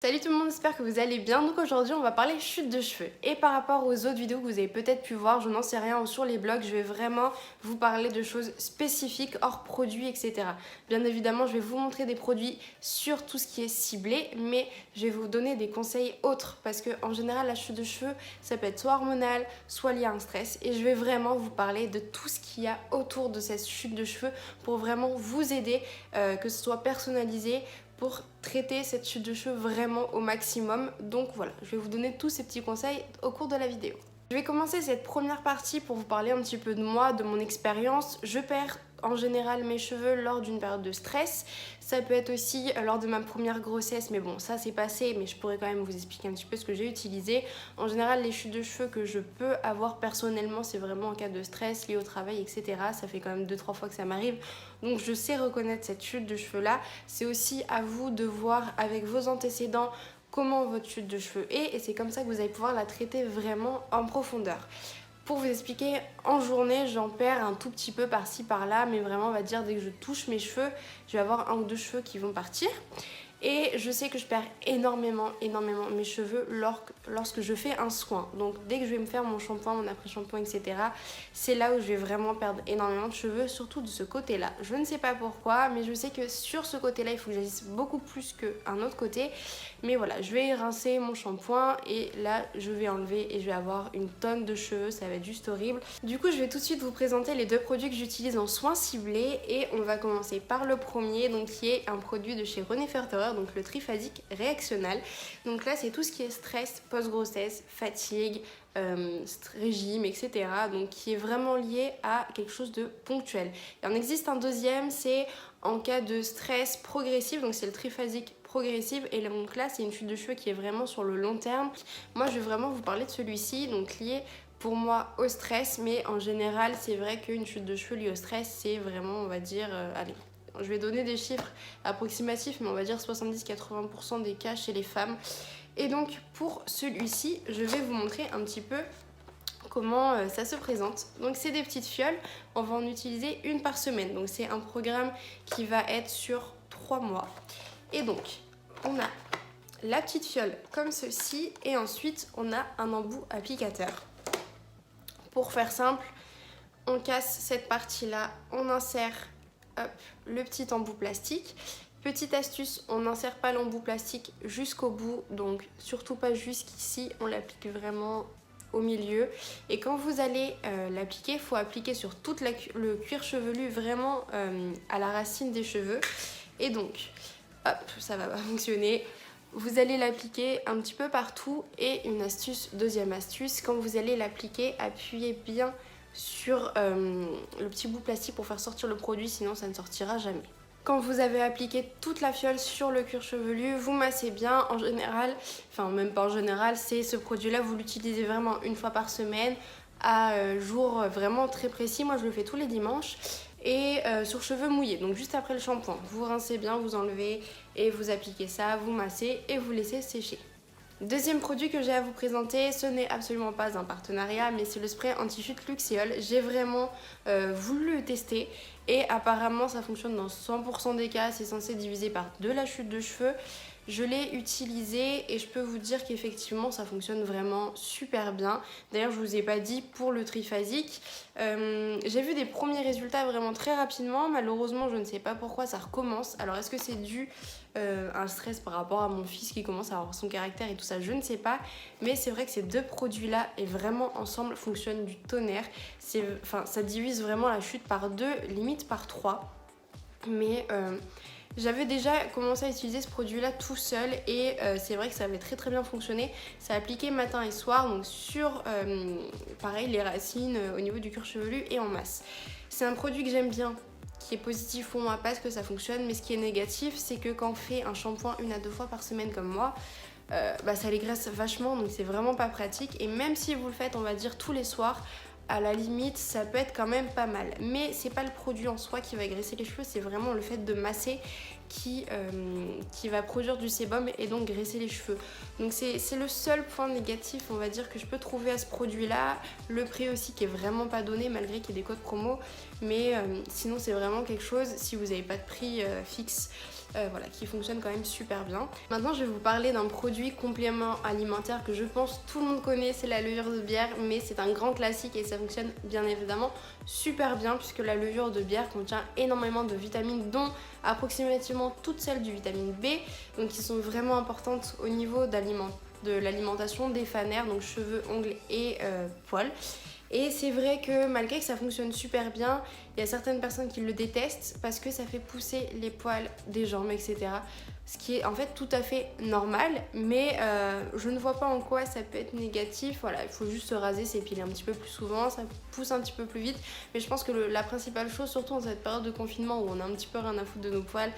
Salut tout le monde, j'espère que vous allez bien. Donc aujourd'hui on va parler chute de cheveux. Et par rapport aux autres vidéos que vous avez peut-être pu voir, je n'en sais rien, ou sur les blogs, je vais vraiment vous parler de choses spécifiques, hors produits, etc. Bien évidemment, je vais vous montrer des produits sur tout ce qui est ciblé, mais je vais vous donner des conseils autres. Parce que en général, la chute de cheveux, ça peut être soit hormonal, soit lié à un stress. Et je vais vraiment vous parler de tout ce qu'il y a autour de cette chute de cheveux pour vraiment vous aider, que ce soit personnalisé, pour traiter cette chute de cheveux vraiment au maximum. Donc voilà, je vais vous donner tous ces petits conseils au cours de la vidéo. Je vais commencer cette première partie pour vous parler un petit peu de moi, de mon expérience. Je perds en général mes cheveux lors d'une période de stress. Ça peut être aussi lors de ma première grossesse, mais bon, ça c'est passé, mais je pourrais quand même vous expliquer un petit peu ce que j'ai utilisé. En général, les chutes de cheveux que je peux avoir personnellement, c'est vraiment en cas de stress lié au travail, etc. Ça fait quand même 2-3 fois que ça m'arrive. Donc je sais reconnaître cette chute de cheveux là. C'est aussi à vous de voir avec vos antécédents comment votre chute de cheveux est, et c'est comme ça que vous allez pouvoir la traiter vraiment en profondeur. Pour vous expliquer, en journée, j'en perds un tout petit peu par-ci par-là, mais vraiment on va dire dès que je touche mes cheveux, je vais avoir 1 ou 2 cheveux qui vont partir. Et je sais que je perds énormément mes cheveux lorsque je fais un soin. Donc dès que je vais me faire mon shampoing, mon après-shampoing, etc., c'est là où je vais vraiment perdre énormément de cheveux, surtout de ce côté-là. Je ne sais pas pourquoi, mais je sais que sur ce côté-là, il faut que j'agisse beaucoup plus qu'un autre côté. Mais voilà, je vais rincer mon shampoing et là, je vais enlever et je vais avoir une tonne de cheveux, ça va être juste horrible. Du coup, je vais tout de suite vous présenter les 2 produits que j'utilise en soins ciblés et on va commencer par le premier, donc qui est un produit de chez René Ferteurer, donc le triphasique réactionnel. Donc là, c'est tout ce qui est stress, post-grossesse, fatigue, régime, etc. Donc qui est vraiment lié à quelque chose de ponctuel. Il en existe un deuxième, c'est en cas de stress progressif, donc c'est le triphasique progressive, et donc là c'est une chute de cheveux qui est vraiment sur le long terme. Moi je vais vraiment vous parler de celui-ci, donc lié pour moi au stress, mais en général c'est vrai qu'une chute de cheveux liée au stress c'est vraiment, on va dire, allez, je vais donner des chiffres approximatifs, mais on va dire 70-80% des cas chez les femmes. Et donc pour celui-ci, je vais vous montrer un petit peu comment ça se présente. Donc c'est des petites fioles, on va en utiliser une par semaine. Donc c'est un programme qui va être sur 3 mois. Et donc on a la petite fiole comme ceci et ensuite on a un embout applicateur. Pour faire simple, on casse cette partie-là, on insère le petit embout plastique. Petite astuce, on n'insère pas l'embout plastique jusqu'au bout, donc surtout pas jusqu'ici, on l'applique vraiment au milieu. Et quand vous allez l'appliquer, il faut appliquer sur tout le cuir chevelu, vraiment à la racine des cheveux. Et donc, hop, ça va pas fonctionner. Vous allez l'appliquer un petit peu partout. Et une astuce, deuxième astuce, quand vous allez l'appliquer, appuyez bien sur le petit bout plastique pour faire sortir le produit, sinon ça ne sortira jamais. Quand vous avez appliqué toute la fiole sur le cuir chevelu, vous massez bien. En général, enfin même pas en général, c'est ce produit-là, vous l'utilisez vraiment une fois par semaine à jour vraiment très précis. Moi je le fais tous les dimanches et sur cheveux mouillés, donc juste après le shampoing. Vous rincez bien, vous enlevez et vous appliquez ça, vous massez et vous laissez sécher. Deuxième produit que j'ai à vous présenter, ce n'est absolument pas un partenariat, mais c'est le spray anti-chute Luxéol. J'ai vraiment voulu le tester et apparemment ça fonctionne dans 100% des cas, c'est censé diviser par 2 la chute de cheveux. Je l'ai utilisé et je peux vous dire qu'effectivement ça fonctionne vraiment super bien. D'ailleurs je vous ai pas dit pour le triphasique. J'ai vu des premiers résultats vraiment très rapidement. Malheureusement je ne sais pas pourquoi ça recommence. Alors est-ce que c'est dû à un stress par rapport à mon fils qui commence à avoir son caractère et tout ça, je ne sais pas. Mais c'est vrai que ces 2 produits là et vraiment ensemble fonctionnent du tonnerre. Ça divise vraiment la chute par 2, limite par 3. Mais j'avais déjà commencé à utiliser ce produit-là tout seul et c'est vrai que ça avait très très bien fonctionné. Ça appliqué matin et soir, donc sur pareil les racines au niveau du cuir chevelu et en masse. C'est un produit que j'aime bien, qui est positif pour moi parce que ça fonctionne, mais ce qui est négatif, c'est que quand on fait un shampoing 1 à 2 fois par semaine comme moi, ça les graisse vachement, donc c'est vraiment pas pratique. Et même si vous le faites, on va dire tous les soirs, à la limite ça peut être quand même pas mal, mais c'est pas le produit en soi qui va graisser les cheveux, c'est vraiment le fait de masser qui va produire du sébum et donc graisser les cheveux. Donc c'est le seul point négatif, on va dire, que je peux trouver à ce produit là. Le prix aussi qui est vraiment pas donné malgré qu'il y ait des codes promo, mais sinon c'est vraiment quelque chose, si vous n'avez pas de prix fixe, voilà, qui fonctionne quand même super bien. Maintenant je vais vous parler d'un produit complément alimentaire que je pense tout le monde connaît, c'est la levure de bière, mais c'est un grand classique et ça fonctionne bien évidemment super bien puisque la levure de bière contient énormément de vitamines, dont approximativement toutes celles du vitamine B, donc qui sont vraiment importantes au niveau de l'alimentation des fanères, donc cheveux, ongles et poils. Et c'est vrai que malgré que ça fonctionne super bien, il y a certaines personnes qui le détestent parce que ça fait pousser les poils des jambes, etc. Ce qui est en fait tout à fait normal, mais je ne vois pas en quoi ça peut être négatif. Voilà, il faut juste se raser, s'épiler un petit peu plus souvent, ça pousse un petit peu plus vite. Mais je pense que la principale chose, surtout en cette période de confinement où on a un petit peu rien à foutre de nos poils,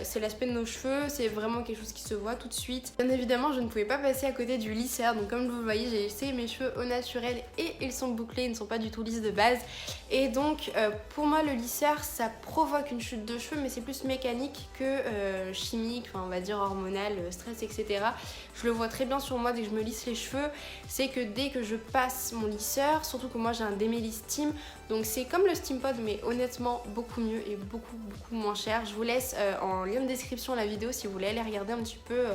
c'est l'aspect de nos cheveux. C'est vraiment quelque chose qui se voit tout de suite. Bien évidemment, je ne pouvais pas passer à côté du lisseur. Donc comme vous le voyez, j'ai laissé mes cheveux au naturel et ils sont bouclés, ils ne sont pas du tout lisses de base. Et donc pour moi, le lisseur, ça provoque une chute de cheveux, mais c'est plus mécanique que chimique. Enfin, on va dire hormonal, stress, etc. Je le vois très bien sur moi dès que je me lisse les cheveux, c'est que dès que je passe mon lisseur, surtout que moi j'ai un Démêlis Steam, donc c'est comme le Steam Pod mais honnêtement beaucoup mieux et beaucoup moins cher. Je vous laisse en lien de description la vidéo si vous voulez aller regarder un petit peu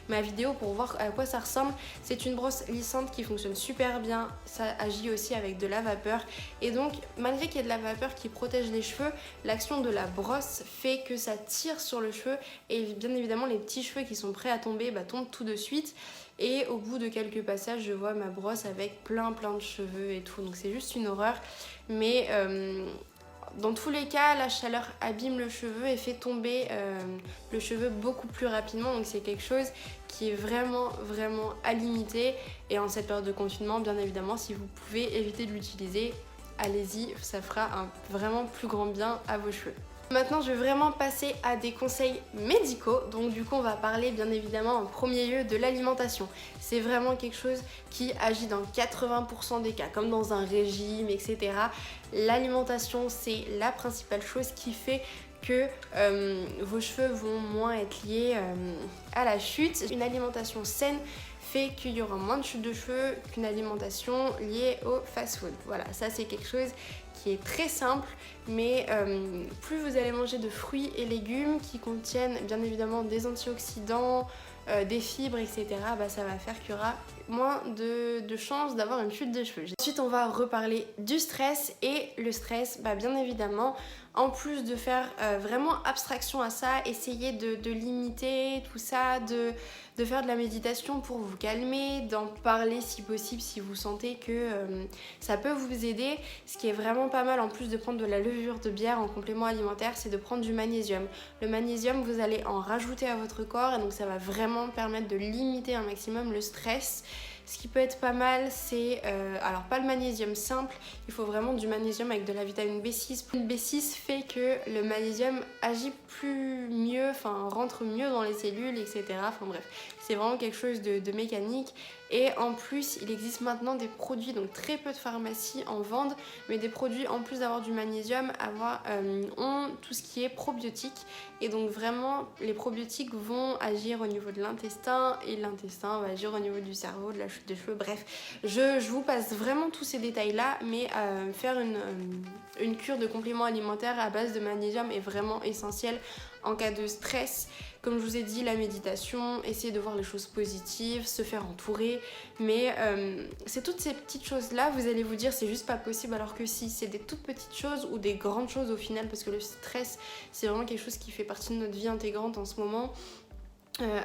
ma vidéo pour voir à quoi ça ressemble. C'est une brosse lissante qui fonctionne super bien, ça agit aussi avec de la vapeur et donc malgré qu'il y ait de la vapeur qui protège les cheveux, l'action de la brosse fait que ça tire sur le cheveu et bien évidemment les petits cheveux qui sont prêts à tomber tombent tout de suite. Et au bout de quelques passages, je vois ma brosse avec plein de cheveux et tout. Donc c'est juste une horreur. Mais dans tous les cas, la chaleur abîme le cheveu et fait tomber le cheveu beaucoup plus rapidement. Donc c'est quelque chose qui est vraiment à limiter. Et en cette période de confinement, bien évidemment, si vous pouvez éviter de l'utiliser, allez-y, ça fera un vraiment plus grand bien à vos cheveux. Maintenant, je vais vraiment passer à des conseils médicaux. Donc du coup, on va parler bien évidemment en premier lieu de l'alimentation. C'est vraiment quelque chose qui agit dans 80% des cas, comme dans un régime, etc. L'alimentation, c'est la principale chose qui fait que vos cheveux vont moins être liés à la chute. Une alimentation saine fait qu'il y aura moins de chute de cheveux qu'une alimentation liée au fast-food. Voilà, ça c'est quelque chose qui est très simple, mais plus vous allez manger de fruits et légumes qui contiennent bien évidemment des antioxydants, des fibres, etc., ça va faire qu'il y aura moins de chances d'avoir une chute de cheveux. Ensuite, on va reparler du stress et le stress, bien évidemment, en plus de faire vraiment abstraction à ça, essayez de limiter tout ça, de faire de la méditation pour vous calmer, d'en parler si possible si vous sentez que ça peut vous aider. Ce qui est vraiment pas mal en plus de prendre de la levure de bière en complément alimentaire, c'est de prendre du magnésium. Le magnésium, vous allez en rajouter à votre corps et donc ça va vraiment permettre de limiter un maximum le stress. Ce qui peut être pas mal, c'est, alors pas le magnésium simple, il faut vraiment du magnésium avec de la vitamine B6. Le B6 fait que le magnésium agit mieux, rentre mieux dans les cellules, etc. Enfin bref, c'est vraiment quelque chose de mécanique. Et en plus, il existe maintenant des produits, donc très peu de pharmacies en vendent, mais des produits en plus d'avoir du magnésium, ont tout ce qui est probiotique. Et donc vraiment, les probiotiques vont agir au niveau de l'intestin et l'intestin va agir au niveau du cerveau, de la chute de cheveux. Bref, je vous passe vraiment tous ces détails-là, mais faire une cure de compléments alimentaires à base de magnésium est vraiment essentiel en cas de stress. Comme je vous ai dit, la méditation, essayer de voir les choses positives, se faire entourer, mais c'est toutes ces petites choses-là, vous allez vous dire c'est juste pas possible, alors que si, c'est des toutes petites choses ou des grandes choses au final, parce que le stress, c'est vraiment quelque chose qui fait partie de notre vie intégrante en ce moment.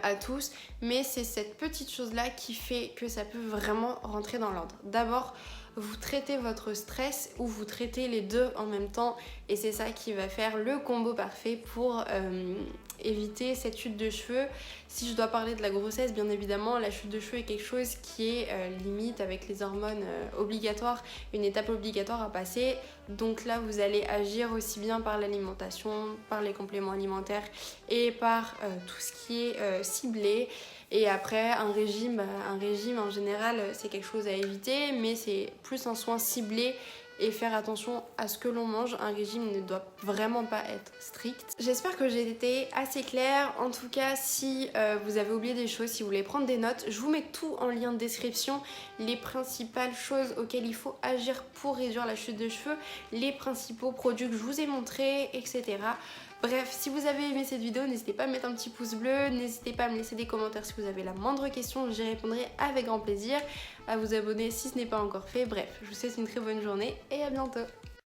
À tous, mais c'est cette petite chose là qui fait que ça peut vraiment rentrer dans l'ordre. D'abord, vous traitez votre stress ou vous traitez les deux en même temps et c'est ça qui va faire le combo parfait pour éviter cette chute de cheveux. Si je dois parler de la grossesse, bien évidemment, la chute de cheveux est quelque chose qui est limite avec les hormones obligatoires, une étape obligatoire à passer. Donc là, vous allez agir aussi bien par l'alimentation, par les compléments alimentaires et par tout ce qui est ciblé. Et après, un régime en général, c'est quelque chose à éviter, mais c'est plus un soin ciblé et faire attention à ce que l'on mange. Un régime ne doit vraiment pas être strict. J'espère que j'ai été assez claire. En tout cas, si vous avez oublié des choses, si vous voulez prendre des notes, je vous mets tout en lien de description. Les principales choses auxquelles il faut agir pour réduire la chute de cheveux, les principaux produits que je vous ai montrés, etc. Bref, si vous avez aimé cette vidéo, n'hésitez pas à mettre un petit pouce bleu, n'hésitez pas à me laisser des commentaires si vous avez la moindre question, j'y répondrai avec grand plaisir, à vous abonner si ce n'est pas encore fait. Bref, je vous souhaite une très bonne journée et à bientôt.